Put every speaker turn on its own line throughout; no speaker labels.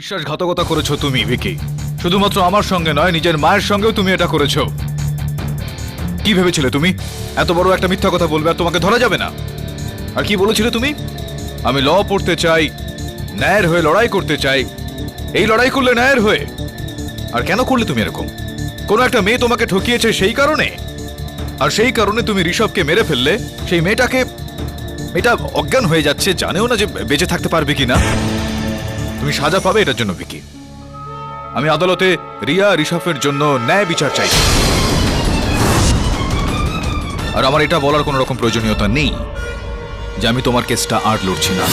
বিশ্বাসঘাতকতা করেছো তুমি ভিকি। শুধুমাত্র আমার সঙ্গে নয়, নিজের মায়ের সঙ্গেও তুমি এটা করেছো। কি ভেবেছিলে তুমি এত বড় একটা মিথ্যা কথা বলবে আর তোমাকে ধরা যাবে না? আর কি বলেছিলে তুমি? আমি ল পড়তে চাই, ন্যায়ের হয়ে লড়াই করতে চাই। এই লড়াই করলে ন্যায়ের হয়ে। আর কেন করলে তুমি এরকম? কোনো একটা মেয়ে তোমাকে ঠকিয়েছে সেই কারণে, আর সেই কারণে তুমি ঋষভকে মেরে ফেললে। সেই মেয়েটাকে, মেয়েটা অজ্ঞান হয়ে যাচ্ছে, জানেও না যে বেঁচে থাকতে পারবে কিনা। তুমি সাজা পাবে এটার জন্য ভিকি। আমি আদালতে রিয়া ঋষভের জন্য ন্যায় বিচার চাই। আর আমার এটা বলার কোনো রকম প্রয়োজনীয়তা নেই যে আমি তোমার কেসটা আর লড়ছি না।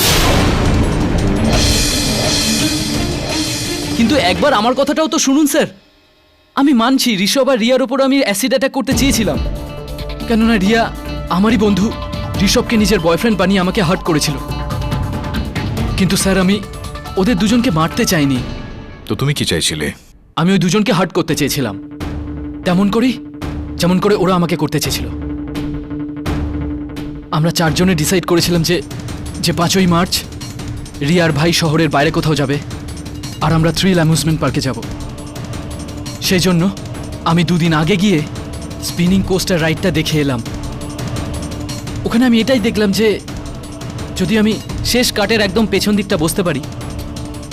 কিন্তু একবার আমার কথাটাও তো শুনুন স্যার। আমি মানছি ঋষভ আর রিয়ার ওপর আমি অ্যাসিড অ্যাটাক করতে চেয়েছিলাম, কেননা রিয়া আমারই বন্ধু ঋষভকে নিজের বয়ফ্রেন্ড বানিয়ে আমাকে হার্ট করেছিল। কিন্তু স্যার আমি ওদের দুজনকে মারতে চাইনি।
তো তুমি কি চাইছিলে?
আমি ওই দুজনকে হার্ট করতে চেয়েছিলাম, তেমন করেই যেমন করে ওরা আমাকে করতে চেয়েছিল। আমরা চারজনে ডিসাইড করেছিলাম যে 5ই মার্চ রিয়ার ভাই শহরের বাইরে কোথাও যাবে আর আমরা থ্রিল অ্যামিউজমেন্ট পার্কে যাব। সেই জন্য আমি 2 দিন আগে গিয়ে স্পিনিং কোস্টার রাইডটা দেখে এলাম। ওখানে আমি এটাই দেখলাম যে যদি আমি শেষ কাটের একদম পেছন দিকটা বসতে পারি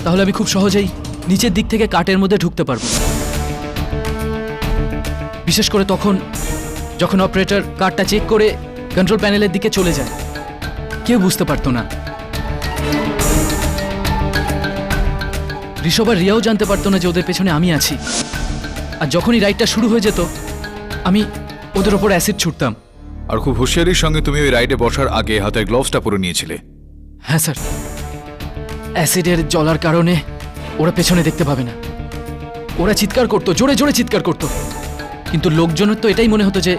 তাহলে আমি খুব সহজেই নিচের দিক থেকে কাটের মধ্যে ঢুকতে পারবো। বিশেষ করে তখন যখন অপারেটর কার্ডটা চেক করে কন্ট্রোল প্যানেলের দিকে চলে যায়, কেউ বুঝতে পারতো না। ঋষভ আর রিয়াও জানতে পারতো না যে ওদের পেছনে আমি আছি। আর যখনই রাইডটা শুরু হয়ে যেত আমি ওদের ওপর অ্যাসিড ছুটতাম।
আর খুব হুঁশিয়ারির সঙ্গে তুমি ওই রাইডে বসার আগে হাতের গ্লোভসটা পরে নিয়েছিলে।
হ্যাঁ স্যার, অ্যাসিডের জ্বলার কারণে ওরা পেছনে দেখতে পাবে না। ওরা চিৎকার করতো, জোরে জোরে চিৎকার করতো, কিন্তু লোকজনের তো এটাই মনে হতো যে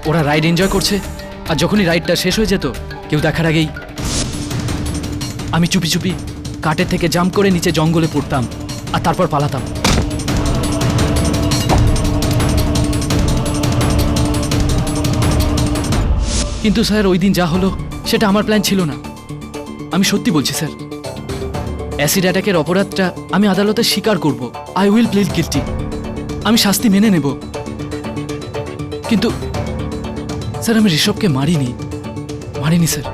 ওরা রাইড এনজয় করছে। আর যখনই রাইডটা শেষ হয়ে যেত কেউ দেখার আগেই আমি চুপি চুপি কাটের থেকে জাম্প করে নিচে জঙ্গলে পড়তাম আর তারপর পালাতাম। কিন্তু স্যার ওই দিন যা হলো সেটা আমার প্ল্যান ছিল না। আমি সত্যি বলছি স্যার, অ্যাসিড অ্যাটাকের অপরাধটা আমি আদালতে স্বীকার করব। I will plead guilty. আমি শাস্তি মেনে নেব। কিন্তু স্যার আমি ঋষভকে মারিনি sir.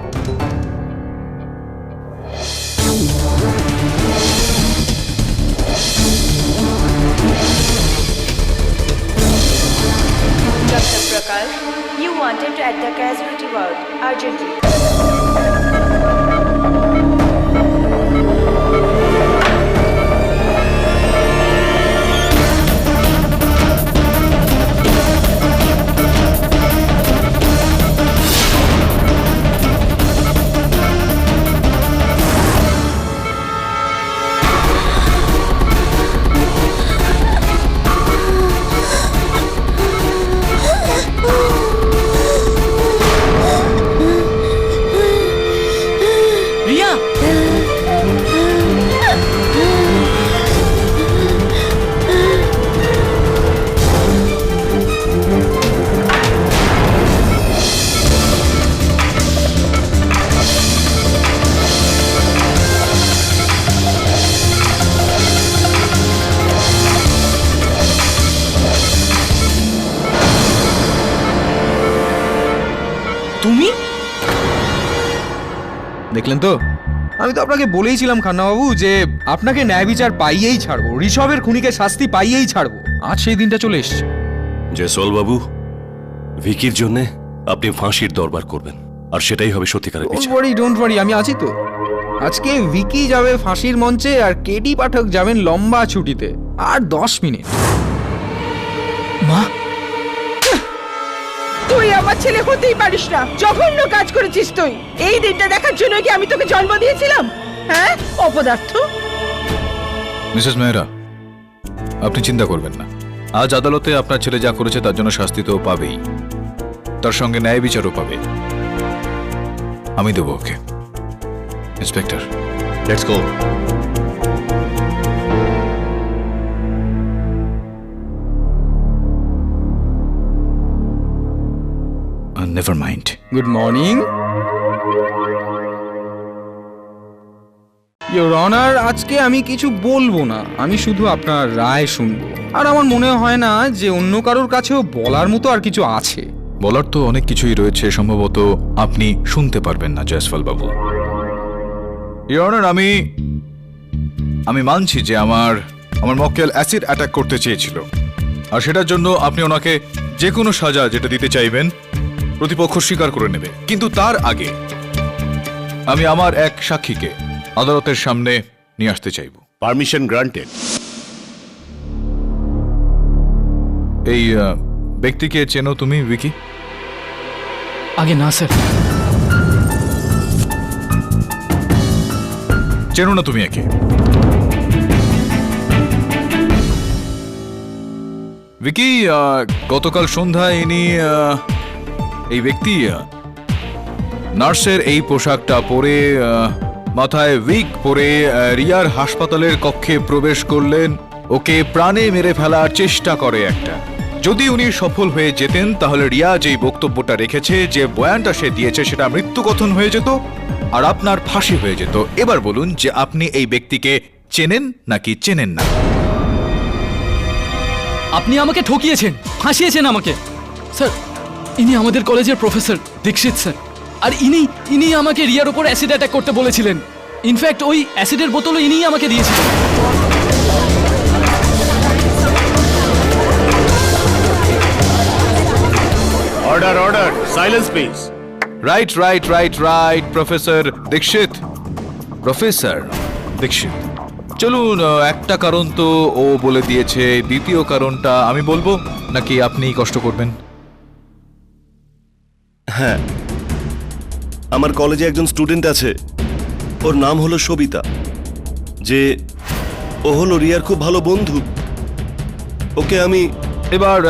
Dr. Prakash, you wanted at the casualty ward urgently.
Riya, তুমি?
দেখলেন তো, আমি তো আপনাকে বলেইছিলাম খান্নাবাবু যে আপনাকে ন্যায় বিচার পাইয়েই ছাড়বো, ঋষভের খুনিকে শাস্তি পাইয়েই ছাড়বো। আজ সেই দিনটা চলে এসছে।
জয়সওয়াল বাবু, ভিকির জন্য আপনি ফাঁসির দরবার করবেন, আর সেটাই হবে সত্যিকারের বিচার।
ডোন্ট ওয়ারি, আমি আছি তো। আজকে ভিকি যাবে ফাঁসির মঞ্চে আর কেডি পাঠক যাবেন লম্বা ছুটিতে। আর 10 মিনিট।
মা,
তুই আমার ছেলে হতেই পারিস না। জঘন্য কাজ করেছিস তুই। এই দিনটা দেখার জন্য কি আমি তোকে জন্ম দিয়েছিলাম? হ্যাঁ, অপদার্থ।
মিসেস মেহরা, আপনি চিন্তা করবেন না। আজ আদালতে আপনার ছেলে যা করেছে তার জন্য শাস্তি তো পাবেই, তার সঙ্গে ন্যায় বিচারও পাবে। আমি দেবো ওকে। Inspector,
let's go.
Never mind.
Good morning. Your honour, আজকে আমি কিছু বলবো না, আমি শুধু আপনার রায় শুনবো। আর আমার মনে হয় না যে অন্য কারোর কাছেও বলার মতো আর কিছু আছে।
বলার তো অনেক কিছুই রয়েছে, সম্ভবত আপনি শুনতে পারবেন না জয়সওয়াল বাবু। ইওর অনার, আমি মানছি যে আমার মক্কেল অ্যাসিড অ্যাটাক করতে চেয়েছিল, আর সেটার জন্য আপনি ওনাকে যে কোনো সাজা যেটা দিতে চাইবেন প্রতিপক্ষ স্বীকার করে নেবে। কিন্তু তার আগে আমি আমার এক সাক্ষীকে আদালতের সামনে নিয়ে আসতে চাইব।
Permission granted.
এই ব্যক্তিকে চেনো তুমি, ভিকি?
আগে না স্যার।
চেনো না তুমি একে? ভিকি, গতকাল সন্ধ্যায় ইনি এই ব্যক্তি নার্সের এই পোশাকটা পরে, মাথায় উইগ পরে রিয়ার হাসপাতালের কক্ষে প্রবেশ করলেন। ওকে প্রাণে মেরে ফেলার চেষ্টা করে একটা। যদি উনি সফল হয়ে যেতেন তাহলে রিয়া যেই বক্তব্যটা রেখেছে, যে বয়ানটা সে দিয়েছে, সেটা মৃত্যুকথন হয়ে যেত আর আপনার ফাঁসি হয়ে যেত। এবার বলুন যে আপনি এই ব্যক্তিকে চেনেন নাকি চেনেন না?
আপনি আমাকে ঠকিয়েছেন, ফাঁসিয়েছেন আমাকে। স্যার, ইনি আমাদের কলেজের প্রফেসর দীক্ষিত স্যার, আর ইনি আমাকে রিয়ার উপর অ্যাসিড অ্যাটাক করতে বলেছিলেন। ইনফ্যাক্ট ওই অ্যাসিডের বোতলও ইনিই আমাকে দিয়েছিলেন।
Order, order, silence please.
Right, professor Dikshit. Professor Dikshit, চলুন, একটা কারণ তো ও বলে দিয়েছে, দ্বিতীয় কারণটা আমি বলবো নাকি আপনি কষ্ট করবেন?
হ্যাঁ, আমার কলেজে একজন স্টুডেন্ট আছে, ওর নাম হলো সবিতা, যে ও হলো রিয়ার খুব ভালো বন্ধু। ওকে আমি
এবার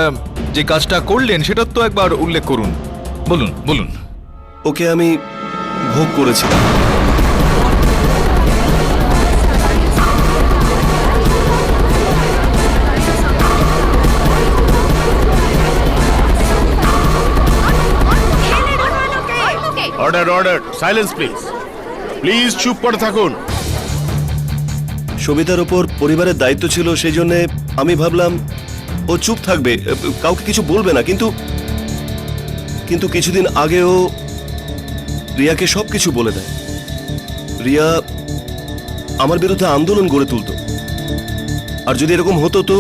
যে কাজটা করলেন সেটা তো একবার উল্লেখ করুন, বলুন।
ওকে আমি ভোগ করেছিলাম।
Order, order, silence please. Please চুপ করে থাকুন।
সবিতার ওপর পরিবারের দায়িত্ব ছিল, সেই জন্য আমি ভাবলাম ও চুপ থাকবে, কাউকে কিছু বলবে না। কিন্তু কিছুদিন আগে ও রিয়াকে সবকিছু বলে দেয়। রিয়া আমার বিরুদ্ধে আন্দোলন গড়ে তুলতো, আর যদি এরকম হতো তো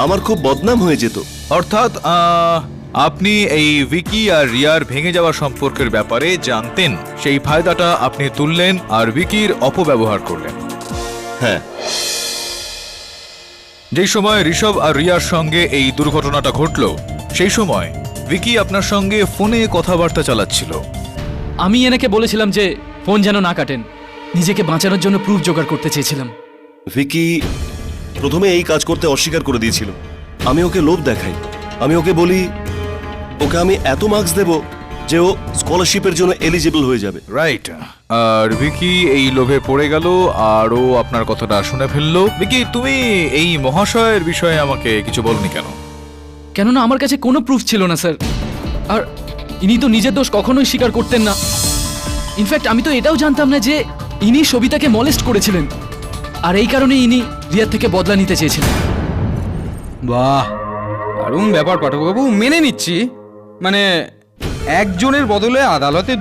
আমার খুব বদনাম হয়ে যেত।
অর্থাৎ আপনি এই ভিকি আর রিয়ার ভেঙে যাওয়া সম্পর্কের ব্যাপারে জানতেন, সেই ফায়দাটা আপনি তুললেন আর ভিকির অপব্যবহার করলেন।
হ্যাঁ,
যেই সময় ঋষভ আর রিয়ার সঙ্গে এই দুর্ঘটনাটা ঘটল, সেই সময় ভিকি আপনার সঙ্গে ফোনে কথাবার্তা চালাচ্ছিল।
আমি এনাকে বলেছিলাম যে ফোন যেন না কাটেন, নিজেকে বাঁচানোর জন্য প্রুফ জোগাড় করতে চেয়েছিলাম।
ভিকি প্রথমে এই কাজ করতে অস্বীকার করে দিয়েছিল। আমি ওকে লোভ দেখাই, আমি ওকে বলি ওকে আমি এত মার্কস দেব যে ও স্কলারশিপের জন্য এলিজিবল হয়ে যাবে।
রাইট, আর ভিকি এই লোভে পড়ে গেল আর ও আপনার কথাটা শুনে ফেললো। ভিকি, তুমি এই মহাশয়ের বিষয়ে আমাকে কিছু বলনি কেন?
কেননা আমার কাছে কোনো প্রুফ ছিল না স্যার, আর ইনি তো নিজের দোষ কখনোই স্বীকার করতেন না। ইনফ্যাক্ট আমি তো এটাও জানতাম না যে ইনি সবিতাকে মলেস্ট করেছিলেন, আর এই কারণে ইনি রিয়ার থেকে বদলা নিতে চেয়েছিলেন।
বাহ, দারুণ ব্যাপার পাঠকবাবু, মেনে নিচ্ছি। মানে একজনের বদলে আদালতে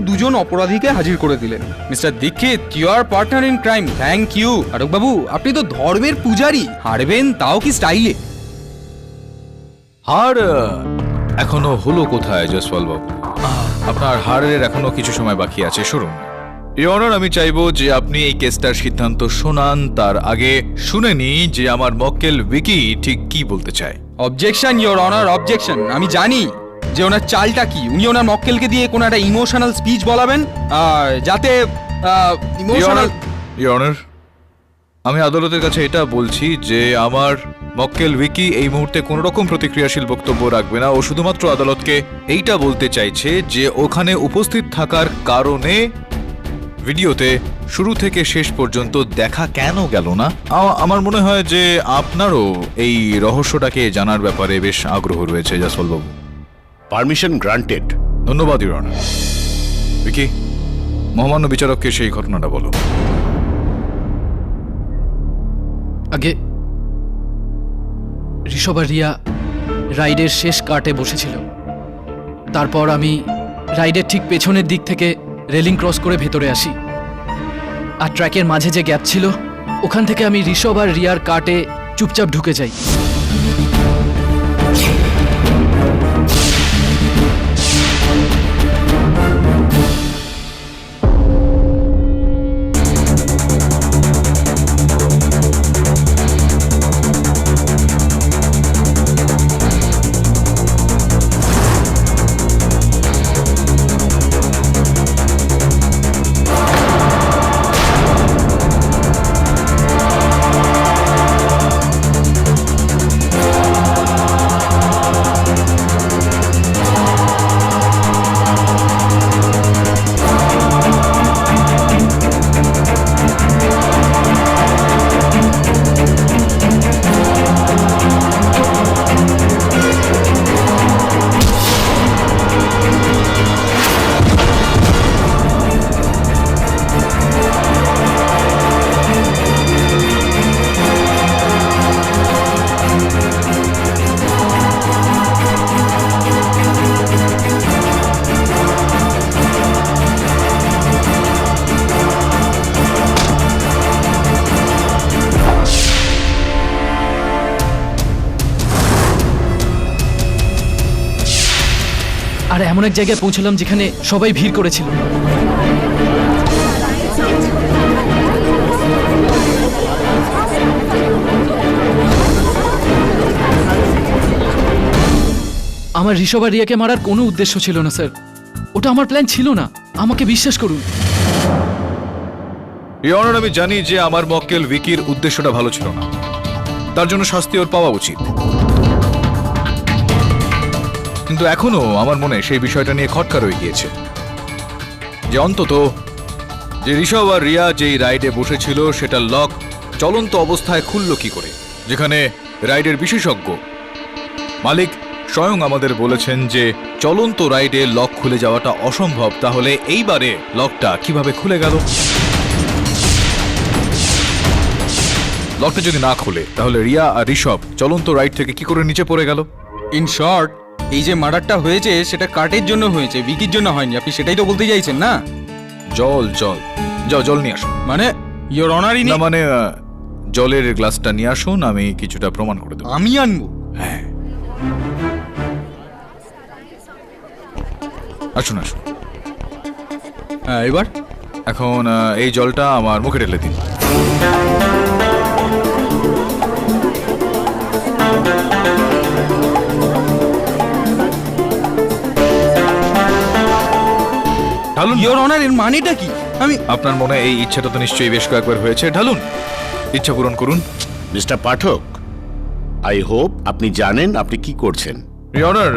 দুজন অপরাধীকে হাজির করে দিলেন। Mr Dikshit, your partner in crime. Thank you. পাঠকবাবু, আপনি তো ধর্মের পূজারী, হারবেন তাও কি স্টাইলে।
হার এখনো হলো কোথায় জয়সওয়াল বাবু? আপনার হারের এখনো কিছু সময় বাকি আছে। শুনুন ইওর অনার, আমি চাইবো যে আপনি এই কেসটার সিদ্ধান্ত শোনান, তার আগে শুনে নি যে আমার মক্কেল ভিকি ঠিক কি বলতে চায়।
Objection your honour, objection. আমি জানি যে ওনার চালটা কি। উনি ওনার মক্কেলকে দিয়ে কোনো একটা ইমোশনাল স্পিচ বলাবেন, আর যাতে ইমোশনাল।
ইওর অনার, আমি আদালতের কাছে এটা বলছি যে আমার মক্কেল ভিকি এই মুহূর্তে কোনো রকম প্রতিক্রিয়াশীল বক্তব্য রাখবে না। ও শুধুমাত্র আদালতকে এইটা বলতে চাইছে যে ওখানে উপস্থিত থাকার কারণে ভিডিওতে শুরু থেকে শেষ পর্যন্ত দেখা কেন গেল না। আমার মনে হয় যে আপনারও এই রহস্যটাকে জানার ব্যাপারে বেশ আগ্রহ রয়েছে জয়সওয়াল বাবু।
Permission granted.
ধন্যবাদ ইওর অনার। ভিকি, মহামান্য বিচারককে সেই ঘটনাটা বলো।
আগে ঋষভ আর রিয়া রাইডের শেষ কার্টে বসেছিল। তারপর আমি রাইডের ঠিক পেছনের দিক থেকে রেলিং ক্রস করে ভেতরে আসি, আর ট্র্যাকের মাঝে যে গ্যাপ ছিল ওখান থেকে আমি ঋষভ আর রিয়ার কার্টে চুপচাপ ঢুকে যাই। আর এমন এক জায়গায় পৌঁছলাম যেখানে সবাই ভিড় করেছিল। আমার ঋষভ আর রিয়াকে মারার কোনো উদ্দেশ্য ছিল না স্যার, ওটা আমার প্ল্যান ছিল না, আমাকে বিশ্বাস করুন।
ইওর অনার, আমি জানি যে আমার মক্কেল ভিকির উদ্দেশ্যটা ভালো ছিল না, তার জন্য শাস্তি ওর পাওয়া উচিত। কিন্তু এখনো আমার মনে সেই বিষয়টা নিয়ে খটকা রয়ে গিয়েছে যে অন্তত যে ঋষভ আর রিয়া যেই রাইডে বসেছিল সেটা লক চলন্ত অবস্থায় খুলল কি করে, যেখানে রাইডের বিশেষজ্ঞ মালিক স্বয়ং আমাদের বলেছেন যে চলন্ত রাইডে লক খুলে যাওয়াটা অসম্ভব। তাহলে এইবারে লকটা কিভাবে খুলে গেল? লকটা যদি না খুলে তাহলে রিয়া আর ঋষভ চলন্ত রাইড থেকে কি করে নিচে পড়ে গেল?
ইন শর্ট, এই যে মার্ডারটা হয়েছে সেটা কার্টের জন্য হয়েছে, ভিকির জন্য হয়নি। আপনি সেটাই তো বলতে চাইছেন না?
জল জল যাও, জল নিয়ে আসুন।
মানে ইওর অনারই
না মানে জলের গ্লাসটা নিয়ে আসুন, আমি কিছুটা প্রমাণ করে দেবো।
আমি আনবো?
হ্যাঁ, আসুন আসুন।
হ্যাঁ, এবার
এখন এই জলটা আমার মুখে ঢেলে দিন। ঢালুন।
ইওর অনার, এর মানেটা কি? আমি
আপনার মনে এই ইচ্ছাটা তো নিশ্চয়ই বেশ কয়েকবার হয়েছে, ঢালুন, ইচ্ছা পূরণ করুন।
মিস্টার পাঠক, আই হোপ আপনি জানেন আপনি কি করছেন।
ইওর অনার,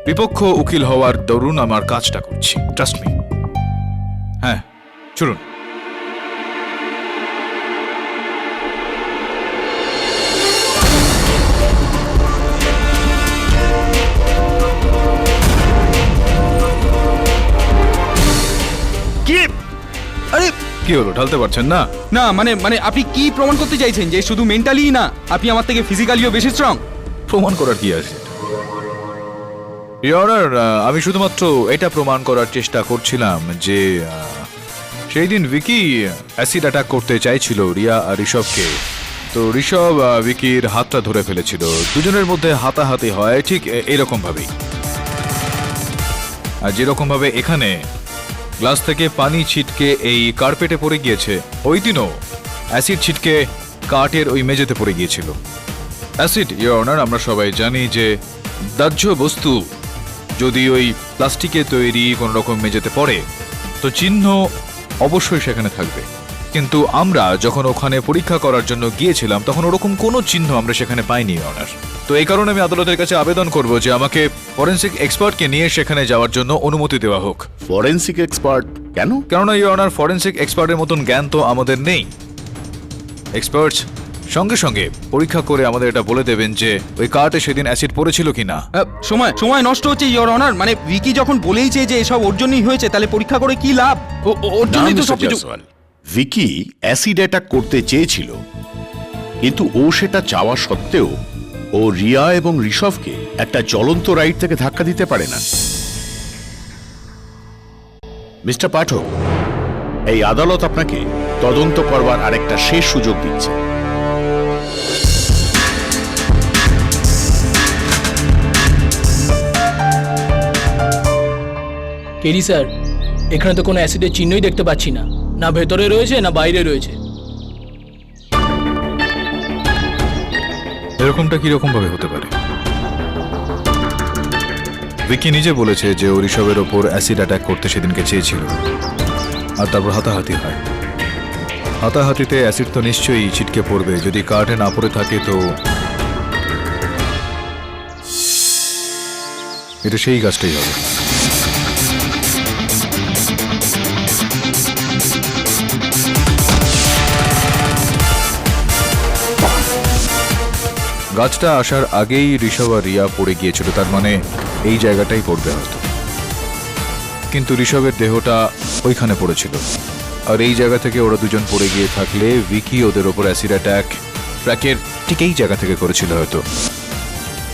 বিপক্ষ উকিল হওয়ার দরুন আমার কাজটা করছি, ট্রাস্ট মি। হ্যাঁ, চলুন।
কি?
আরে
কি হলো, ঢালতে পারছেন না?
না, মানে মানে আপনি কি প্রমাণ করতে চাইছেন যে শুধু মেন্টালি না, আপনি আমার থেকে ফিজিক্যালিও বেশি স্ট্রং?
প্রমাণ করার কি আছে? ইওর অনার, আমি শুধুমাত্র এটা প্রমাণ করার চেষ্টা করছিলাম যে সেই দিন ভিকি অ্যাসিড অ্যাটাক করতে চাইছিল রিয়া আর ঋষভকে। তো ঋষভ ভিকির হাতটা ধরে ফেলেছিল, দুজনের মধ্যে হাতাহাতি হয় ঠিক এরকম ভাবেই। আর যেরকম ভাবে এখানে গ্লাস থেকে পানি ছিটকে এই কার্পেটে পড়ে গিয়েছে, ওই দিনও অ্যাসিড ছিটকে কাঠের ওই মেঝেতে পড়ে গিয়েছিল। অ্যাসিড, ইওর অনার, আমরা সবাই জানি যে দাহ্য বস্তু যদি ওই প্লাস্টিকে তৈরি কোন রকম মেঝেতে পড়ে তো চিহ্ন অবশ্যই সেখানে থাকবে। কিন্তু আমরা যখন ওখানে পরীক্ষা করার জন্য গিয়েছিলাম তখন ওরকম কোনো চিহ্ন আমরা সেখানে পাইনি অনার। তো এই কারণে আমি আদালতের কাছে আবেদন করব যে আমাকে ফরেনসিক এক্সপার্টকে নিয়ে সেখানে যাওয়ার জন্য অনুমতি দেওয়া হোক।
ফরেনসিক এক্সপার্ট কেন?
কেননা ইওর অনার, ফরেনসিক এক্সপার্টের মতন জ্ঞান তো আমাদের নেই। এক্সপার্টস সঙ্গে সঙ্গে পরীক্ষা করে আমাদের এটা বলে দেবেন যে ওই কার্টে সেদিন অ্যাসিড পড়েছিল কিনা।
সময় সময় নষ্ট হচ্ছে ইওর অনার, মানে ভিকি যখন বলেইছে যে এসব ওর জন্যই হয়েছে, তাহলে পরীক্ষা করে কি লাভ? ওর
না,
জন্যই তো
মিস্টার
সবকিছু।
জয়সওয়াল, ভিকি অ্যাসিড অ্যাটাক করতে চেয়েছিল, কিন্তু ও সেটা চাওয়া সত্ত্বেও ও রিয়া এবং ঋষভকে একটা জ্বলন্ত রাইড থেকে ধাক্কা দিতে পারে না। মিস্টার পাঠক, এই আদালত আপনাকে তদন্ত করবার আরেকটা শেষ সুযোগ দিচ্ছে।
কেরি স্যার, এখানে তো কোনো অ্যাসিডের চিহ্নই দেখতে পাচ্ছি না, না ভেতরে রয়েছে না বাইরে রয়েছে।
এরকমটা কিরকম ভাবে হতে পারে? ভিকি নিজে বলেছে যে ও ঋষভের ওপর অ্যাসিড অ্যাটাক করতে সেদিনকে চেয়েছিল, আর তারপর হাতাহাতি হয়। হাতাহাতিতে অ্যাসিড তো নিশ্চয়ই ছিটকে পড়বে, যদি কার্টে না পড়ে থাকে তো এটা সেই গাছটাই হবে। গাছটা আসার আগেই ঋষভ আর রিয়া পড়ে গিয়েছিল, তার মানে এই জায়গাটাই পড়বে হয়তো। কিন্তু ঋষভের দেহটা ওইখানে পড়েছিল, আর এই জায়গা থেকে ওরা দুজন পড়ে গিয়ে থাকলে ভিকি ওদের ওপর অ্যাসিড অ্যাটাক ট্র্যাকের ঠিক এই জায়গা থেকে করেছিল হয়তো।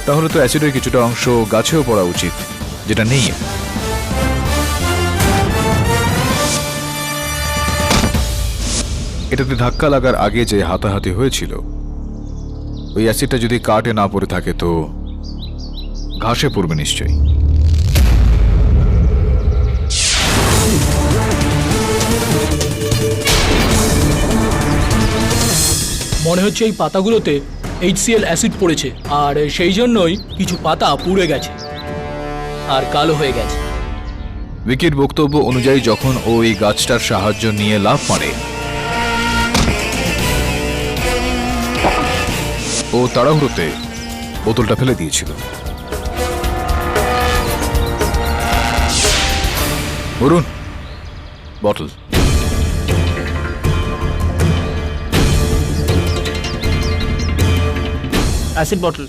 তাহলে তো অ্যাসিডের কিছুটা অংশ গাছেও পড়া উচিত, যেটা নেই। এটাতে ধাক্কা লাগার আগে যে হাতাহাতি হয়েছিল, ওই অ্যাসিডটা যদি কাটে না পড়ে থাকে তো ঘাসে পড়বে নিশ্চয়ই।
মনে হচ্ছে এই পাতাগুলোতে HCl অ্যাসিড পড়েছে, আর সেই জন্যই কিছু পাতা পুড়ে গেছে আর কালো হয়ে গেছে।
ভিকির বক্তব্য অনুযায়ী যখন ও এই গাছটার সাহায্য নিয়ে লাফ মারে, ও তাড়াহুড়োতে বোতলটা ফেলে দিয়েছিল। অরুণ, বটল।
Acid bottle,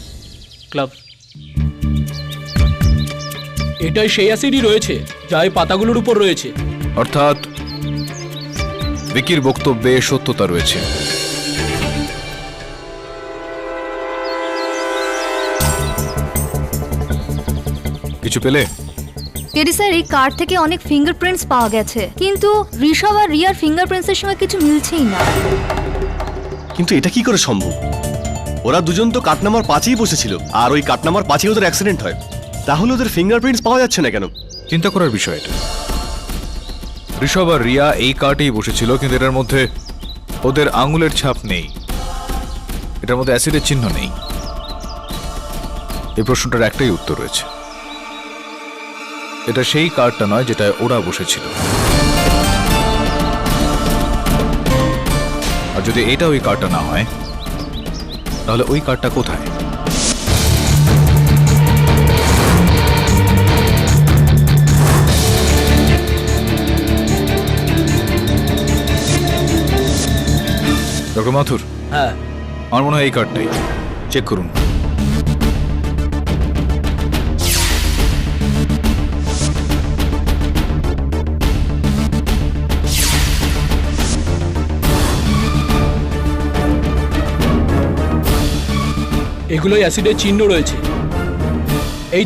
glove. এটাই সেই অ্যাসিডই রয়েছে যা এই পাতাগুলোর উপর রয়েছে।
অর্থাৎ ভিকির বক্তব্যে সত্যতা রয়েছে। কিছু পেলে?
কেডি স্যার, এই কার্ড থেকে অনেক ফিঙ্গারপ্রিন্টস পাওয়া গেছে, কিন্তু ঋষভ আর রিয়ার ফিঙ্গারপ্রিন্টসের সঙ্গে কিছু মিলছেই না।
কিন্তু এটা কি করে সম্ভব? ওরা দুজন তো কাট নাম্বার 5-এই বসেছিল, আর ওই কাট নাম্বার 5-এই ওদের অ্যাক্সিডেন্ট হয়। তাহলে ওদের ফিঙ্গারপ্রিন্টস পাওয়া যাচ্ছে না কেন?
চিন্তা করার বিষয় এটা। ঋষভ আর রিয়া এই কার্টেই বসেছিল, কিন্তু এটার মধ্যে ওদের আঙুলের ছাপ নেই, এটার মধ্যে অ্যাসিডের চিহ্ন নেই। এই প্রশ্নটার একটাই উত্তর রয়েছে, এটা সেই কার্ডটা নয় যেটায় ওরা বসেছিল। আর যদি এটা ওই কার্ডটা না হয়, তাহলে ওই কার্ডটা কোথায়? ডক্টর মাথুর,
হ্যাঁ,
আমার মনে হয় এই কার্ডটাই। চেক করুন।
এগুলোই অ্যাসিডের চিহ্ন রয়েছে,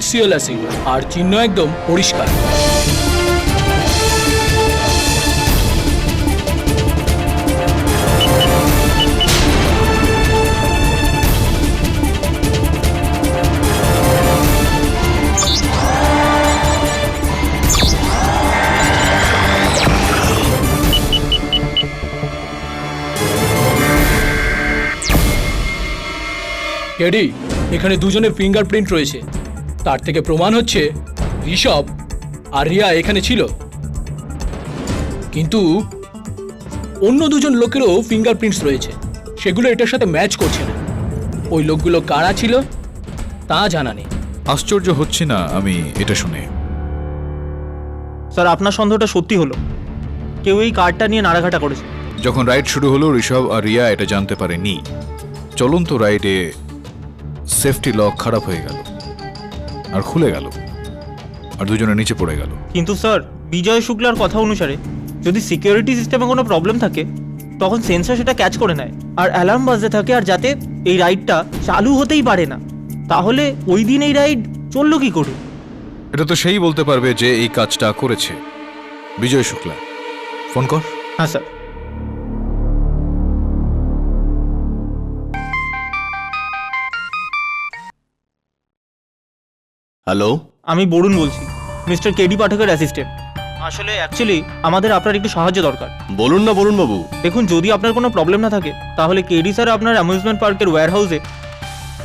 HCl অ্যাসিড, আর চিহ্ন একদম পরিষ্কার। কেডি, এখানে দুজনের ফিঙ্গারপ্রিন্ট রয়েছে, তার থেকে প্রমাণ হচ্ছে ঋষভ আর রিয়া এখানে ছিল। কিন্তু অন্য দুজন লোকেরও ফিঙ্গারপ্রিন্টস রয়েছে, সেগুলো এটার সাথে ম্যাচ করছে না। ওই লোকগুলো কারা ছিল তা জানা নেই।
আশ্চর্য হচ্ছে না আমি এটা শুনে।
স্যার, আপনার সন্দেহটা সত্যি হলো, কেউ এই কার্ডটা নিয়ে নাড়াঘাটা করেছে।
যখন রাইড শুরু হলো ঋষভ আর রিয়া এটা জানতে পারেনি, চলন্ত রাইডে সেফটি লক খারাপ হয়ে গেল আর খুলে গেল আর দুজনে নিচে পড়ে গেল।
কিন্তু স্যার বিজয় শুক্লার কথা অনুসারে যদি সিকিউরিটি সিস্টেমে কোনো প্রবলেম থাকে তখন সেন্সর সেটা ক্যাচ করে নেয় আর অ্যালার্ম বাজতে থাকে, আর যাতে এই রাইডটা চালু হতেই পারে না। তাহলে ওই দিন এই রাইড চললো কি করে?
এটা তো সেই বলতে পারবে যে এই কাজটা করেছে। বিজয় শুক্লা, ফোন কর।
হ্যাঁ স্যার।
হ্যালো,
আমি বরুণ বলছি, মিস্টার কেডি পাঠকের অ্যাসিস্ট্যান্ট। আসলে অ্যাকচুয়ালি আমাদের আপনার একটু সাহায্য দরকার।
বলুন না বরুণ বাবু।
দেখুন, যদি আপনার কোনো প্রবলেম না থাকে তাহলে কেডি স্যার আপনার অ্যামিউজমেন্ট পার্কের ওয়্যার হাউসে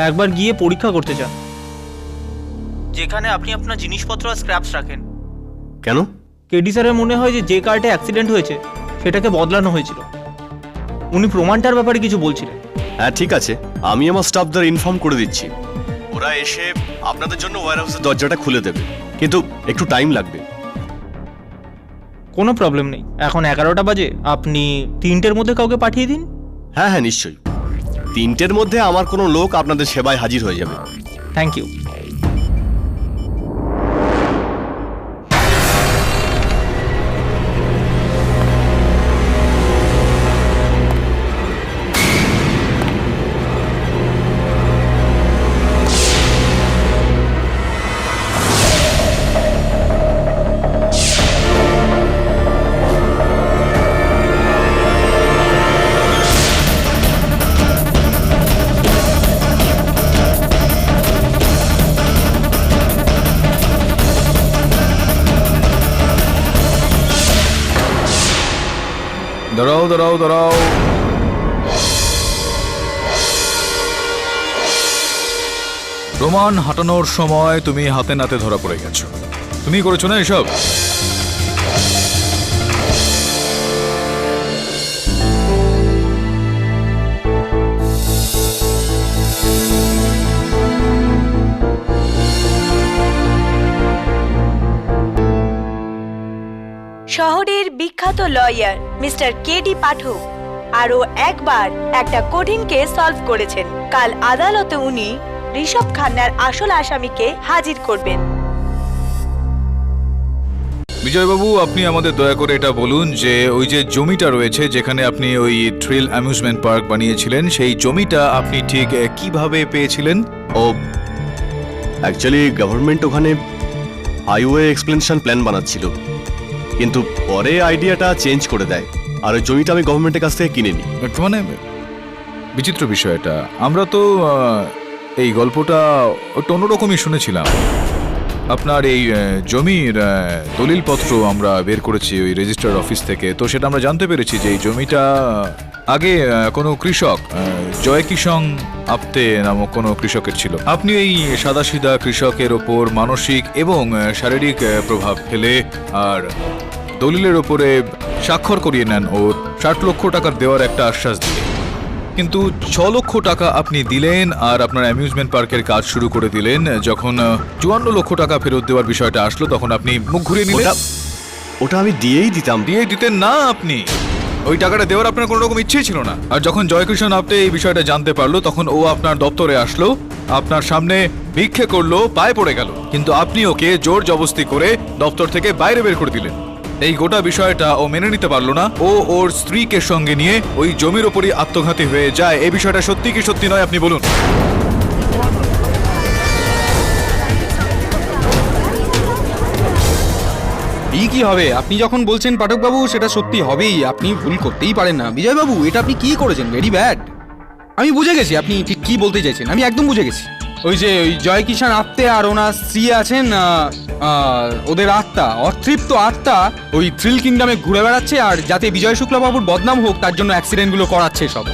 একবার গিয়ে পরীক্ষা করতে চান, যেখানে আপনি আপনার জিনিসপত্র আর স্ক্র্যাপস রাখেন।
কেন?
কেডি স্যারের মনে হয় যে কারটে অ্যাক্সিডেন্ট হয়েছে সেটাকে বদলানো হয়েছিল। উনি প্রমাণটার ব্যাপারে কিছু বলছিলেন।
হ্যাঁ ঠিক আছে, আমি আমার স্টাফদের ইনফর্ম করে দিচ্ছি। ওরা এসে আপনাদের জন্য ওয়্যার হাউসের দরজাটা খুলে দেবে, কিন্তু একটু টাইম লাগবে।
কোনো প্রবলেম নেই, এখন 11টা বাজে, আপনি 3টের মধ্যে কাউকে পাঠিয়ে দিন।
হ্যাঁ হ্যাঁ নিশ্চয়ই, 3টের মধ্যে আমার কোনো লোক আপনাদের সেবায় হাজির হয়ে যাবে।
Thank you.
দাঁড়াও দাঁড়াও দাঁড়াও, প্রমাণ হাঁটানোর সময় তুমি হাতে নাতে ধরা পড়ে গেছো। তুমি করেছো না এসব?
শহরের বিখ্যাত লয়ার মিস্টার কেডি পাঠক আরও একবার একটা কঠিন কেস সলভ করেছেন। কাল আদালতে উনি ঋষভ খান্নার আসল আসামিকে হাজির করবেন।
বিজয়বাবু, আপনি আমাদের দয়া করে এটা বলুন যে ওই যে জমিটা রয়েছে যেখানে আপনি ওই থ্রিল অ্যামিউজমেন্ট পার্ক বানিয়েছিলেন, সেই জমিটা আপনি ঠিক কিভাবে পেয়েছিলেন?
ও অ্যাকচুয়ালি গভর্নমেন্ট ওখানে হাইওয়ে এক্সপ্লেনেশন প্ল্যান বানাচ্ছিল, কিন্তু পরে আইডিয়াটা চেঞ্জ করে দেয়, আর ওই জমিটা আমি গভর্নমেন্টের কাছ থেকে কিনে নিই।
একটু মানে বিচিত্র বিষয় এটা। আমরা তো এই গল্পটা একটু অন্যরকমই শুনেছিলাম। আপনার এই জমির দলিলপত্র আমরা বের করেছি ওই রেজিস্ট্রার অফিস থেকে, তো সেটা আমরা জানতে পেরেছি যে এই জমিটা আগে কোনো কৃষক জয় কিষং আপতে নামক কোনো কৃষকের ছিল। আপনি এই সাদাসিধা কৃষকের ওপর মানসিক এবং শারীরিক প্রভাব ফেলে আর দলিলের ওপরে স্বাক্ষর করিয়ে নেন ও 60 লক্ষ টাকার দেওয়ার একটা আশ্বাস দিলেন, কিন্তু 6 লক্ষ টাকা আপনি দিলেন আর আপনার অ্যামিউজমেন্ট পার্কের কাজ শুরু করে দিলেন। যখন 54 লক্ষ টাকা ফেরত দেওয়ার বিষয়টা আসলো তখন আপনি মুখ ঘুরিয়ে নিলেন।
ওটা আমি দিয়েই দিতাম।
দিয়ে দিতেন না, আপনি ওই টাকাটা দেওয়ার আপনার কোনো রকম ইচ্ছেই ছিল না। আর যখন জয়কৃষ্ণ আপনি এই বিষয়টা জানতে পারলো তখন ও আপনার দপ্তরে আসলো, আপনার সামনে ভিক্ষে করলো, পায়ে পড়ে গেল, কিন্তু আপনি ওকে জোর জবস্তি করে দপ্তর থেকে বাইরে বের করে দিলেন। এই গোটা বিষয়টা ও মেনে নিতে পারলো না। ও ওর স্ত্রীকে সঙ্গে নিয়ে ওই জমির ওপরই আত্মঘাতী হয়ে যায়। এই বিষয়টা সত্যি কি সত্যি নয় আপনি বলুন।
কি হবে? আপনি যখন বলছেন পাঠকবাবু সেটা সত্যি হবেই, আপনি ভুল করতেই পারেন না। বিজয়বাবু, এটা আপনি কি করেছেন? Very bad. আমি বুঝে গেছি আপনি ঠিক কি বলতে চাইছেন, আমি একদম বুঝে গেছি। ওই যে ওই জয় কিষাণ আত্মে আর ওনার স্ত্রী আছেন, ওদের আত্মা, অতৃপ্ত আত্মা ওই থ্রিল কিংডমে ঘুরে বেড়াচ্ছে, আর যাতে বিজয় শুক্লাবাবুর বদনাম হোক তার জন্য অ্যাক্সিডেন্টগুলো করাচ্ছে সব।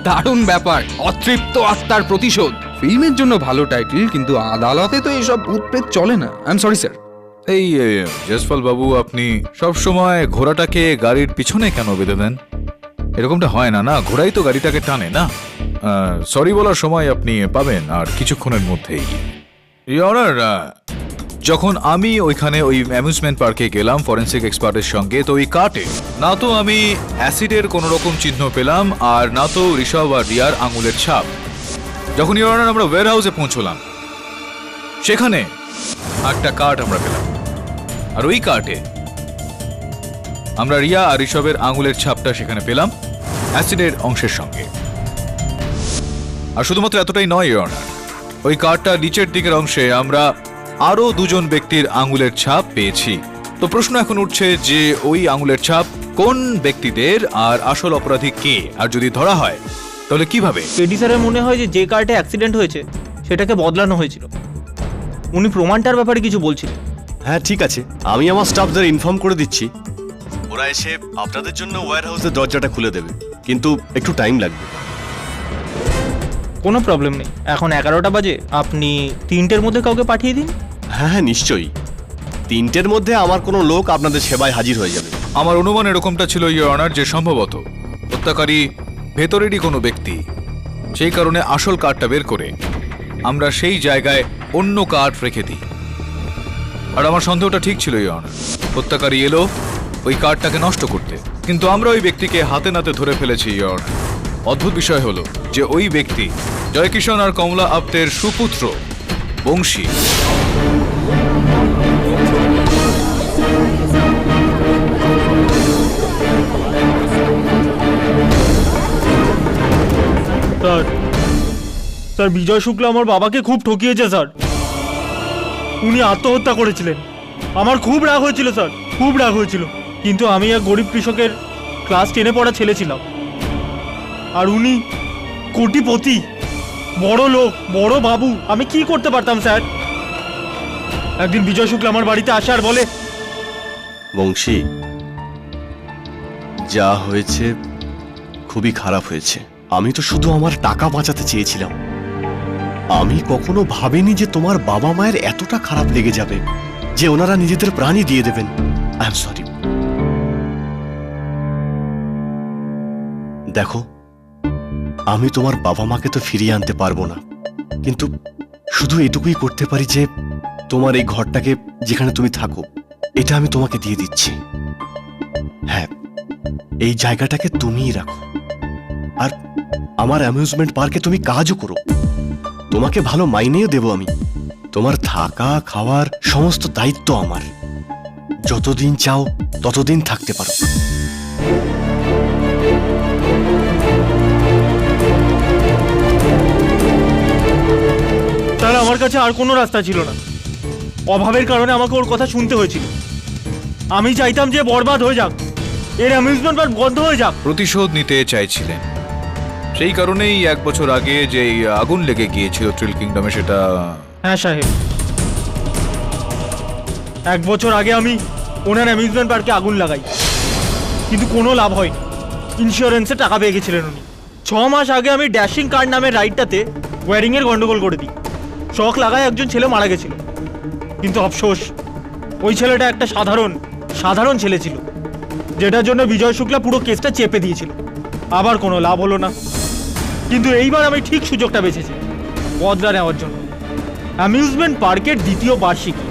দারুণ ব্যাপার, অতৃপ্ত আত্মার প্রতিশোধ। ফিল্মের জন্য ভালো টাইটেল, কিন্তু আদালতে তো এইসব ভূত প্রেত চলে না। I am sorry sir.
এই জয়সওয়াল বাবু, আপনি সব সময় ঘোড়াটাকে গাড়ির পিছনে কেন বেঁধে দেন? এরকমটা হয় না, না ঘোড়াই তো গাড়িটাকে টানে না। সরি বলার সময় আপনি পাবেন আর কিছুক্ষণের মধ্যেই। ইওর অনার, যখন আমি ওইখানে ওই অ্যামিউজমেন্ট পার্কে গেলাম ফরেন্সিক এক্সপার্টের সঙ্গে, তো ওই কার্টে না তো আমি অ্যাসিডের কোনো রকম চিহ্ন পেলাম আর না তো ঋষভ আর রিয়ার আঙুলের ছাপ। যখন ইওর অনার আমরা ওয়্যার হাউসে পৌঁছলাম, সেখানে একটা কার্ট আমরা পেলাম, আর ওই কার্টে আমরা রিয়া আর ঋষভের আঙুলের ছাপটা সেখানে পেলাম অ্যাসিডের অংশের সঙ্গে। আর শুধুমাত্র এতটাই নয় ইওর অনার, ওই কার্ডটার নিচের দিকের অংশে আমরা আরো দুজন ব্যক্তির আঙুলের ছাপ পেয়েছি। তো প্রশ্ন এখন উঠছে যে ওই আঙুলের ছাপ কোন ব্যক্তিদের আর আসল অপরাধী কে, আর যদি ধরা হয় তাহলে কিভাবে?
কেডি স্যারের মনে হয় যে যে কার্টে অ্যাক্সিডেন্ট হয়েছে সেটাকে বদলানো হয়েছিল। উনি প্রমাণটার ব্যাপারে কিছু বলছিলেন।
হ্যাঁ ঠিক আছে, আমি আমার স্টাফদের ইনফর্ম করে দিচ্ছি, ওরা এসে আপনাদের জন্য ওয়্যার হাউসের দরজাটা খুলে দেবে, কিন্তু একটু টাইম লাগবে।
কোনো প্রবলেম নেই, এখন 11টা বাজে, আপনি 3টের মধ্যে কাউকে পাঠিয়ে দিন।
হ্যাঁ হ্যাঁ নিশ্চয়ই, 3টের মধ্যে আমার কোনো লোক আপনাদের সেবায় হাজির হয়ে যাবে।
আমার অনুমান এরকমটা ছিল ইওর অনার, যে সম্ভবত হত্যাকারী ভেতরেরই কোনো ব্যক্তি, সেই কারণে আসল কার্ডটা বের করে আমরা সেই জায়গায় অন্য কার্ড রেখে দিই। আর আমার সন্দেহটা ঠিক ছিল ইওর অনার, হত্যাকারী এলো ওই কার্ডটাকে নষ্ট করতে, কিন্তু আমরা ওই ব্যক্তিকে হাতে নাতে ধরে ফেলেছি ইওর অনার। অদ্ভুত বিষয় হলো যে ওই ব্যক্তি জয়কিষণ আর কমলা আপ্তের সুপুত্র বংশী।
স্যার স্যার বিজয় শুক্লা আমার বাবাকে খুব ঠকিয়েছে স্যার। উনি আত্মহত্যা করেছিলেন। আমার খুব রাগ হয়েছিল স্যার, খুব রাগ হয়েছিল, কিন্তু আমি এক গরিব কৃষকের ক্লাস 10-এ পড়া ছেলে ছিলাম, আর উনি কোটিপতি, বড় লোক, বড় বাবু। আমি কি করতে পারতাম স্যার? একদিন বিজয় শুক্লা আমার বাড়িতে আসে আর বলে,
বংশী, যা হয়েছে খুবই খারাপ হয়েছে। আমি তো শুধু আমার টাকা বাঁচাতে চেয়েছিলাম, আমি কখনো ভাবিনি যে তোমার বাবা মায়ের এতটা খারাপ লেগে যাবে যে ওনারা নিজেদের প্রাণই দিয়ে দেবেন। I am sorry. দেখো, আমি তোমার বাবা মাকে তো ফিরিয়ে আনতে পারবো না, কিন্তু শুধু এটুকুই করতে পারি যে তোমার এই ঘরটাকে, যেখানে তুমি থাকো, এটা আমি তোমাকে দিয়ে দিচ্ছি। হ্যাঁ, এই জায়গাটাকে তুমিই রাখো, আর আমার অ্যামিউজমেন্ট পার্কে তুমি কাজও করো। তোমাকে ভালো মাইনেও দেবো আমি। তোমার থাকা খাওয়ার সমস্ত দায়িত্ব আমার। যতদিন চাও ততদিন থাকতে পারো।
স্যার আমার কাছে আর কোনো রাস্তা ছিল না। অভাবের কারণে আমাকে ওর কথা শুনতে হয়েছিল। আমি চাইতাম যে বরবাদ হয়ে যাক, এর অ্যামিউজমেন্ট পার্ক বন্ধ হয়ে যাক।
প্রতিশোধ নিতে চাইছিলেন, সেই কারণেই 1 বছর আগে যে আগুন লেগে গিয়েছিল থ্রিল কিংডমে, সেটা।
হ্যাঁ সাহেব, 1 বছর আগে আমি ওনার অ্যামিউজমেন্ট পার্কে আগুন লাগাই, কিন্তু কোনো লাভ হয়নি। ইন্স্যুরেন্সে টাকা পেয়ে গেছিলেন উনি। 6 মাস আগে আমি ড্যাশিং কার্ড নামের রাইডটাতে ওয়ারিংয়ের গন্ডগোল করে দিই। শখ লাগায় একজন ছেলে মারা গেছিল, কিন্তু আফসোস ওই ছেলেটা একটা সাধারণ ছেলে ছিল, যেটার জন্য বিজয় শুক্লা পুরো কেসটা চেপে দিয়েছিল। আবার কোনো লাভ হলো না, কিন্তু এইবার আমি ঠিক সুযোগটা বেছেছি বদলা নেওয়ার জন্য। অ্যামিউজমেন্ট পার্কের 2য় বার্ষিকী,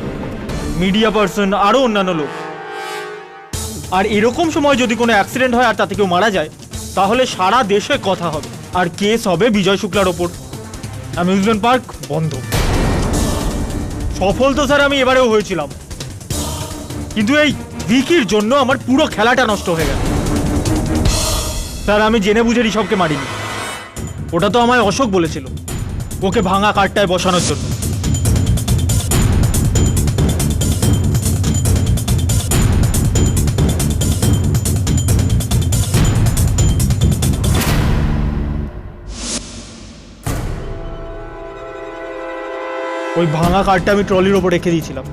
মিডিয়া পার্সন, আরও অন্যান্য লোক। আর এরকম সময় যদি কোনো অ্যাক্সিডেন্ট হয় আর তাতে কেউ মারা যায়, তাহলে সারা দেশে কথা হবে, আর কেস হবে বিজয় শুক্লার ওপর। অ্যামিউজমেন্ট পার্ক বন্ধ। সফল তো স্যার আমি এবারেও হয়েছিলাম, কিন্তু এই ভিকির জন্য আমার পুরো খেলাটা নষ্ট হয়ে গেল। স্যার আমি জেনে বুঝে ঋষভকে মারিনি, ওটা তো আমায় অশোক বলেছিল ওকে ভাঙা কার্ডটায় বসানোর জন্য। ওই ভাঙা কার্ডটা আমি ট্রলির ওপর রেখে দিয়েছিলাম,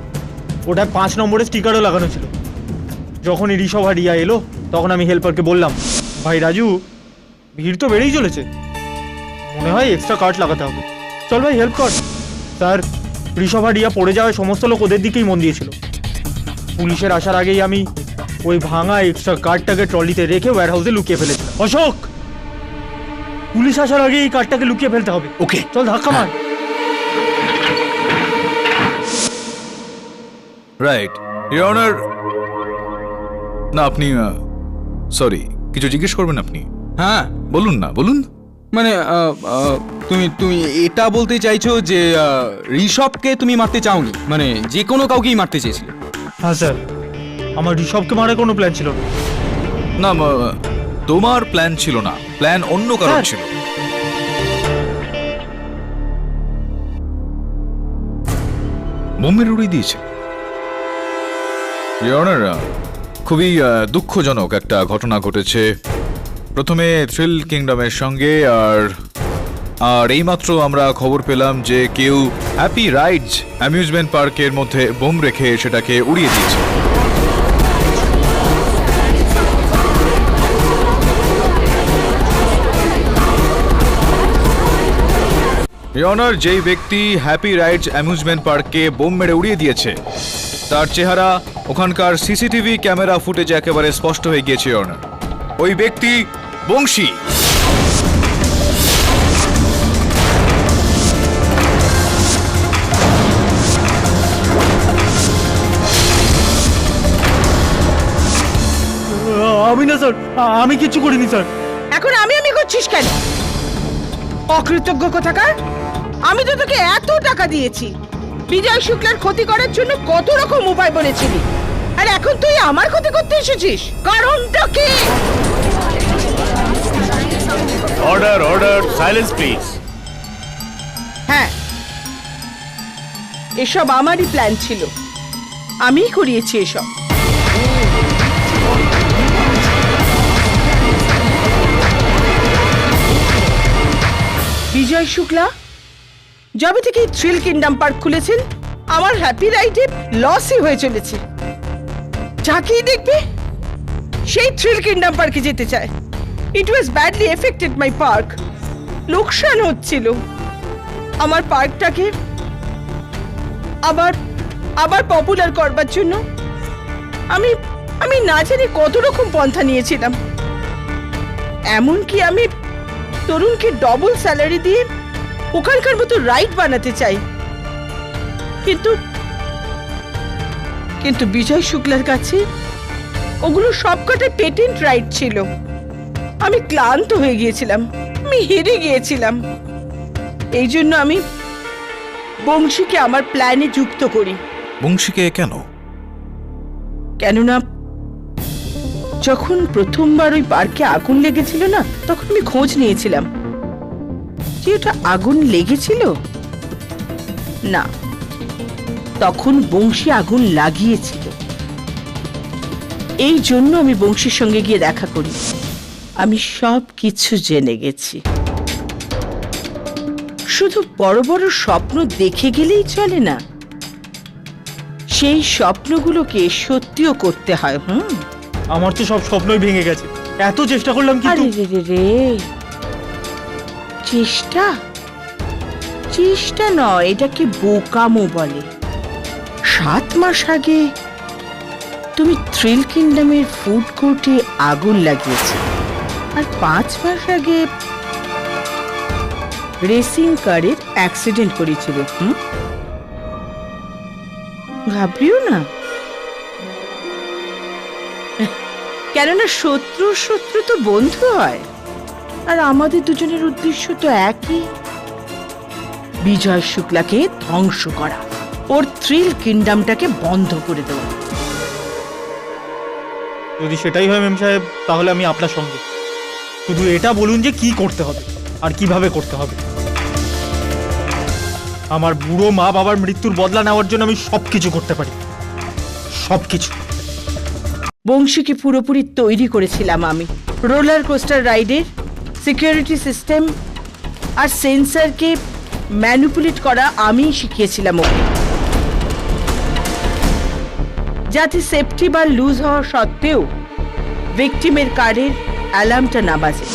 ওটায় 5 নম্বরের স্টিকারও লাগানো ছিল। যখন ঋষভ আর রিয়া এলো, তখন আমি হেল্পারকে বললাম, ভাই রাজু, ভিড় তো বেড়েই চলেছে, মনে হয় এক্সট্রা কার্ড লাগাতে হবে, চল ভাই হেল্প কর। স্যার ঋষভ আর রিয়া পড়ে যাওয়ায় সমস্ত লোক ওদের দিকেই মন দিয়েছিল। পুলিশের আসার আগেই আমি ওই ভাঙা এক্সট্রা কার্ডটাকে ট্রলিতে রেখে ওয়্যার হাউসে লুকিয়ে ফেলেছিলাম। অশোক, পুলিশ আসার আগে এই কার্ডটাকে লুকিয়ে ফেলতে হবে।
ওকে,
চল ধাক্কা মার।
Right your honour. না আপনি সরি, কিছু জিজ্ঞেস করবেন আপনি?
হ্যাঁ,
বলুন না, বলুন।
মানে তুমি তুমি এটা বলতে চাইছো যে ঋষভকে তুমি মারতে চাওনি, মানে যে কোনো কাউকেই মারতে চেয়েছিলে?
হ্যাঁ স্যার, আমার ঋষভকে মারার কোনো প্ল্যান ছিল না।
না তোমার প্ল্যান ছিল না, প্ল্যান অন্য কারণ
স্যার।
ছিল। বোমের উড়িয়ে দিয়েছে। ইওর অনার, খুবই দুঃখজনক একটা ঘটনা ঘটেছে প্রথমে থ্রিল কিংডমের সঙ্গে, আর এইমাত্র আমরা খবর পেলাম যে কেউ হ্যাপি রাইডস অ্যামিউজমেন্ট পার্কের মধ্যে বোম রেখে সেটাকে উড়িয়ে দিয়েছে। ইওর অনার, যেই ব্যক্তি হ্যাপি রাইডস অ্যামিউজমেন্ট পার্ককে বোম মেরে উড়িয়ে দিয়েছে তার চেহারা ওখানকার সিসিটিভি ক্যামেরা ফুটেজে একেবারে স্পষ্ট হয়ে গিয়েছে। ইওর অনার, ওই ব্যক্তি বংশী।
আমি না স্যার, আমি কিচ্ছু করিনি স্যার।
এখন আমি করছিস কেন? অকৃতজ্ঞ কোথাকার! আমি তো তোকে এত টাকা দিয়েছি, বিজয় শুক্লার ক্ষতি করার জন্য কত রকম উপায় বলেছিলি, আর এখন তুই আমার ক্ষতি করতে এসেছিস? কারণটা কি?
Order order, silence please.
হ্যাঁ, এসব আমারই প্ল্যান ছিল, আমিই করিয়েছি এসব। বিজয় শুক্লা যবে থেকে থ্রিল কিংডম পার্ক খুলেছেন, আমার হ্যাপি রাইডে লসই হয়ে চলেছে। যাকেই দেখবে সেই থ্রিল কিংডম পার্কে যেতে চায়। ইট ওয়াজ ব্যাডলি এফেক্টেড মাই পার্ক। লোকসান হচ্ছিল আমার পার্কটাকে আবার পপুলার করবার জন্য। আমি না জানি কত রকম পন্থা নিয়েছিলাম, এমনকি আমি তরুণকে ডবল স্যালারি দিয়ে ওখানকার মতো রাইড বানাতে চাই, কিন্তু বিজয় শুক্লার কাছে ওগুলো সবকটা পেটেন্ট রাইড ছিল। আমি ক্লান্ত হয়ে গিয়েছিলাম, আমি হেরে গিয়েছিলাম। এই জন্য আমি বংশীকে আমার প্ল্যানে যুক্ত করি।
বংশীকে কেন?
কেননা যখন প্রথমবার ওই পার্কে আগুন লেগেছিল না, তখন আমি খোঁজ নিয়েছিলাম যে ওটা আগুন লেগেছিল না, তখন বংশী আগুন লাগিয়েছিল। এই জন্য আমি বংশীর সঙ্গে গিয়ে দেখা করি। আমি সব কিছু জেনে গেছি। শুধু বড় বড় স্বপ্ন দেখে গেলেই চলে না, সেই স্বপ্নগুলোকে সত্যিও করতে হয়।
আমার তো সব স্বপ্নই ভেঙে গেছে, এত চেষ্টা করলাম কিন্তু।
আরে রে, চেষ্টা নয়, এটাকে বোকামো বলে। 7 মাস আগে তুমি থ্রিল কিংডমের ফুড কোর্টে আগুন লাগিয়েছে, আর 5 মাস আগে রেসিং কারের অ্যাক্সিডেন্ট করেছিল। ঘাবড়িও না, কেননা শত্রু তো বন্ধু হয়, আর আমাদের দুজনের উদ্দেশ্য তো একই, বিজয় শুক্লাকে ধ্বংস করা, ওর থ্রিল কিংডমটাকে বন্ধ করে দেওয়া।
যদি সেটাই হয় মেম সাহেব, তাহলে আমি আপনার সঙ্গে। শুধু এটা বলুন যে কি করতে হবে আর কিভাবে করতে হবে। আমার বুড়ো মা বাবার মৃত্যুর বদলা নেওয়ার জন্য আমি সবকিছু করতে পারি, সবকিছু।
বংশীকে পুরোপুরি তৈরি করেছিলাম আমি। রোলার কোস্টার রাইডের সিকিউরিটি সিস্টেম আর সেন্সরকে ম্যানিপুলেট করা আমিই শিখিয়েছিলাম ওকে, যাতে সেফটি বার লুজ হওয়া সত্ত্বেও ভিকটিমের কারের অ্যালার্মটা না বাজে।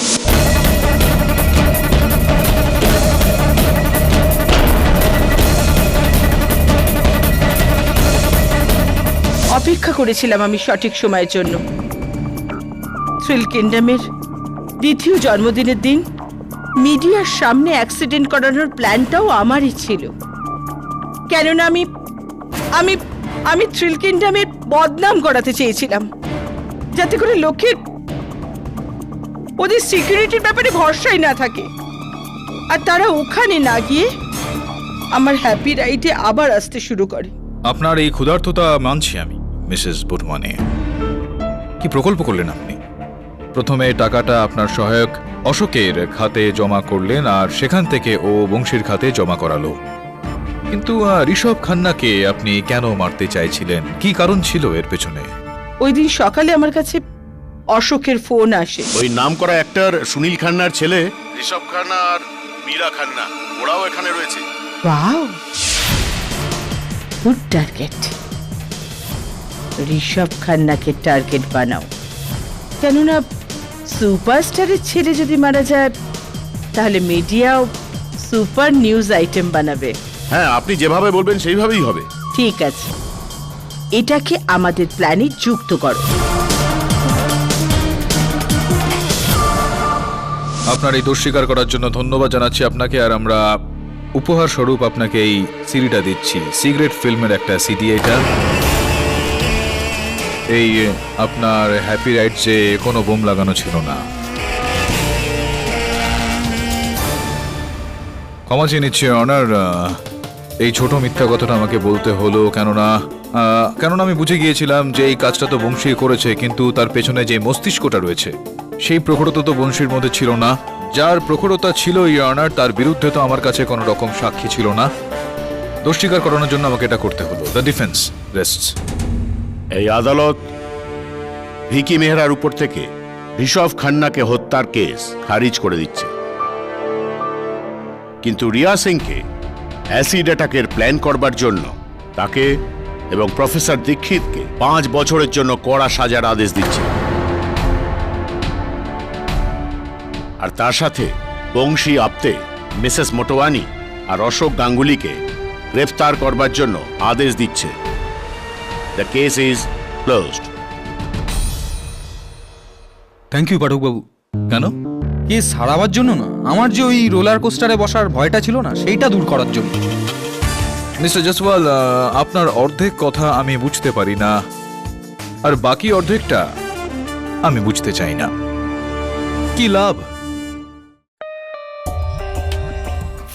অপেক্ষা করেছিলাম আমি সঠিক সময়ের জন্য। থ্রিল কিংডমের দ্বিতীয় জন্মদিনের দিন মিডিয়ার সামনে অ্যাক্সিডেন্ট করানোর প্ল্যানটাও আমারই ছিল, কেননা আমি আমি থ্রিল কিংডমের বদনাম করাতে চেয়েছিলাম, যাতে করে লোকের ওদের সিকিউরিটির ব্যাপারে ভরসাই না থাকে, আর তারা ওখানে না গিয়ে আমার হ্যাপি রাইডে আবার আসতে শুরু করে।
আপনার এই ক্ষুধার্ততা মানছি আমি, মিসেস বুটমানে। কি প্রকল্প করলেন আপনি? প্রথমে টাকাটা আপনার সহায়ক অশোকের খাতে জমা করলেন, আর সেখান থেকে ও বংশীর খাতে জমা করালো। কিন্তু ঋষভ খান্নাকে আপনি কেন মারতে চাইছিলেন? কি কারণ ছিল এর পেছনে?
ওই দিন সকালে আমার কাছে অশোকের ফোন আসে।
ওই নামকরা অ্যাক্টর সুনীল খান্নার ছেলে ঋষভ খান্না আর মীরা খান্না, ওরাও এখানে রয়েছে।
Wow, good target. ঋষভ খান্নাকে টার্গেট বানাও, কেননা সুপারস্টারের ছেলে যদি মারা যায় তাহলে মিডিয়াও সুপার নিউজ আইটেম বানাবে।
হ্যাঁ, আপনি যেভাবে বলবেন সেইভাবেই হবে।
ঠিক আছে, এটাকে আমাদের প্ল্যানে যুক্ত করো।
আপনার এই দোষ স্বীকার করার জন্য ধন্যবাদ জানাচ্ছি আপনাকে, আর আমরা উপহার স্বরূপ আপনাকে এই সিডিটা দিচ্ছি। সিগারেট ফিল্মের একটা সিডি এটা। এই আপনার হ্যাপি রাইড যে কোনো বোম লাগানো ছিল না। ক্ষমা চেয়ে নিচ্ছি অনার, এই ছোট মিথ্যা কথাটা আমাকে বলতে হলো, কেননা আমি বুঝে গিয়েছিলাম যে এই কাজটা তো বংশী করেছে, কিন্তু তার পেছনে যে মস্তিষ্কটা রয়েছে সেই প্রখরতা তো বংশীর মধ্যে ছিল না। যার প্রখরতা ছিল অনার, তার বিরুদ্ধে তো আমার কাছে কোনো রকম সাক্ষী ছিল না। দোষ স্বীকার করানোর জন্য আমাকে এটা করতে হলো। The defence রেস্টস।
এই আদালত ভিকি মেহরার উপর থেকে ঋষভ খান্নাকে হত্যার কেস খারিজ করে দিচ্ছে, কিন্তু রিয়া সিংকে অ্যাসিড অ্যাটাকের প্ল্যান করবার জন্য তাকে এবং প্রফেসর দীক্ষিতকে 5 বছরের জন্য কড়া সাজার আদেশ দিচ্ছে। আর তার সাথে বংশী আপ্তে, মিসেস মোটোয়ানি আর অশোক গাঙ্গুলিকে গ্রেফতার করবার জন্য আদেশ দিচ্ছে। The case is closed.
Thank you পাঠকবাবু।
কেন?
কেস হারাবার জন্য না, আমার যে ওই রোলার কোস্টারে বসার ভয়টা ছিল না, সেইটা দূর করার জন্য।
মিস্টার জসওয়াল, আপনার অর্ধেক কথা আমি বুঝতে পারি না, আর বাকি অর্ধেকটা আমি বুঝতে চাই না। কি লাভ?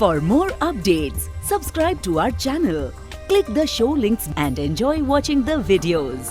For more updates, subscribe to our channel, click the show links and enjoy watching the videos.